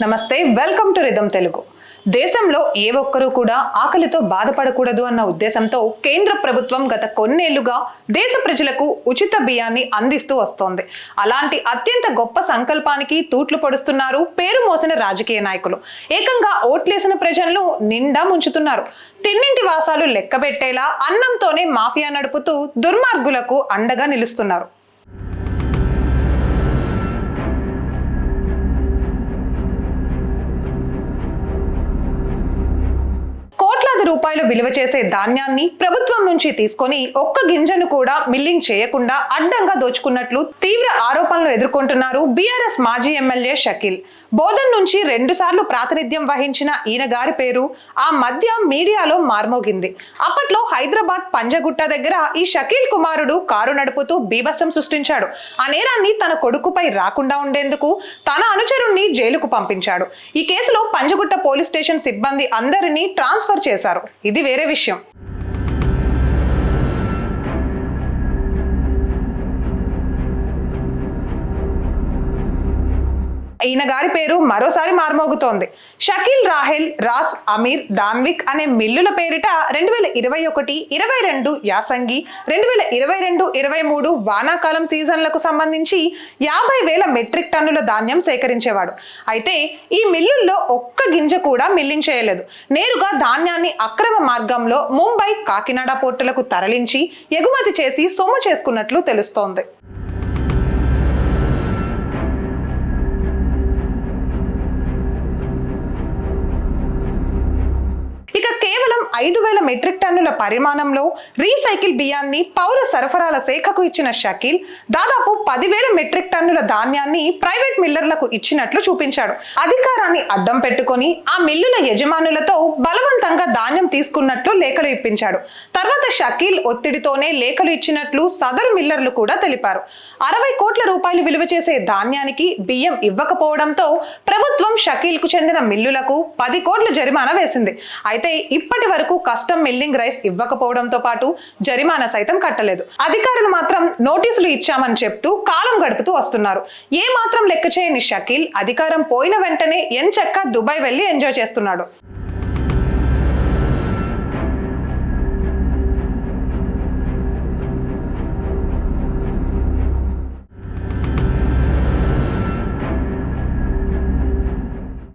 నమస్తే, welcome to rhythm Telugu. దేశంలో ఏ ఒక్కరూ కూడా ఆకలితో బాధపడకూడదు అన్న ఉద్దేశంతో కేంద్ర ప్రభుత్వం గత కొన్నేళ్లుగా దేశ ప్రజలకు ఉచిత బియ్యాన్ని అందిస్తూ వస్తోంది. అలాంటి అత్యంత గొప్ప సంకల్పానికి తూట్లు పొడుస్తున్నారు పేరు మోసిన రాజకీయ నాయకులు. ఏకంగా ఓట్లేసిన ప్రజలను నిండా ముంచుతున్నారు. తిన్నింటి వాసాలు లెక్కబెట్టేలా అన్నంతోనే మాఫియా నడుపుతూ దుర్మార్గులకు అండగా నిలుస్తున్నారు. రూపాయలు విలువ చేసే ధాన్యాన్ని ప్రభుత్వం నుంచి తీసుకొని ఒక్క గింజను కూడా మిల్లింగ్ చేయకుండా అడ్డంగా దోచుకున్నట్లు తీవ్ర ఆరోపణలు ఎదుర్కొంటున్నారు బీఆర్ఎస్ మాజీ ఎమ్మెల్యే షకీల్. బోధన్ నుంచి 2 సార్లు ప్రాతినిధ్యం వహించిన ఈయన గారి పేరు ఆ మధ్య మీడియాలో మార్మోగింది. అప్పట్లో హైదరాబాద్ పంజగుట్ట దగ్గర ఈ షకీల్ కుమారుడు కారు నడుపుతూ బీభత్సం సృష్టించాడు. ఆ నేరాన్ని తన కొడుకుపై రాకుండా ఉండేందుకు తన అనుచరుణ్ణి జైలుకు పంపించాడు. ఈ కేసులో పంజగుట్ట పోలీస్ స్టేషన్ సిబ్బంది అందరినీ ట్రాన్స్ఫర్ చేశారు. ఇది వేరే విషయం. ఈయన గారి పేరు మరోసారి మార్మోగుతోంది. షకీల్ రాహెల్ రాస్ అమీర్ దాన్విక్ అనే మిల్లుల పేరిట 2021-22 యాసంగి, 2022-23 వానాకాలం సీజన్లకు సంబంధించి 50,000 మెట్రిక్ టన్నుల ధాన్యం సేకరించేవాడు. అయితే ఈ మిల్లుల్లో ఒక్క గింజ కూడా మిల్లింగ్ చేయలేదు. నేరుగా ధాన్యాన్ని అక్రమ మార్గంలో ముంబై, కాకినాడ పోర్టులకు తరలించి ఎగుమతి చేసి సొమ్ము చేసుకున్నట్లు తెలుస్తోంది. ఇక కేవలం 5,000 మెట్రిక్ టన్నుల పరిమాణంలో రీసైకిల్ బియ్యాన్ని పౌర సరఫరాల శాఖకు ఇచ్చిన షకీల్ దాదాపు 10,000 మెట్రిక్ టన్నుల ధాన్యాన్ని ప్రైవేట్ మిల్లర్లకు ఇచ్చినట్లు చూపించాడు. అధికారాన్ని అడ్డం పెట్టుకొని ఆ మిల్లుల యజమానులతో బలవంతంగా ధాన్యం తీసుకున్నట్లు లేఖలు ఇప్పించాడు. తర్వాత షకీల్ ఒత్తిడితోనే లేఖలు ఇచ్చినట్లు సదరు మిల్లర్లు కూడా తెలిపారు. 60 కోట్ల రూపాయలు విలువ చేసే ధాన్యానికి బియ్యం ఇవ్వకపోవడంతో ప్రభుత్వం షకీల్ కు చెందిన మిల్లులకు 10 కోట్ల జరిమానా వేసింది. అయితే ఇప్పటి వరకు కస్టమ్ మిల్లింగ్ రైస్ ఇవ్వకపోవడంతో పాటు జరిమానా సైతం కట్టలేదు. అధికారులు మాత్రం నోటీసులు ఇచ్చామని చెప్తూ కాలం గడుపుతూ వస్తున్నారు. ఏ మాత్రం లెక్క చేయని షకీల్ అధికారం పోయిన వెంటనే ఎంచక్కా దుబాయ్ వెళ్లి ఎంజాయ్ చేస్తున్నాడు.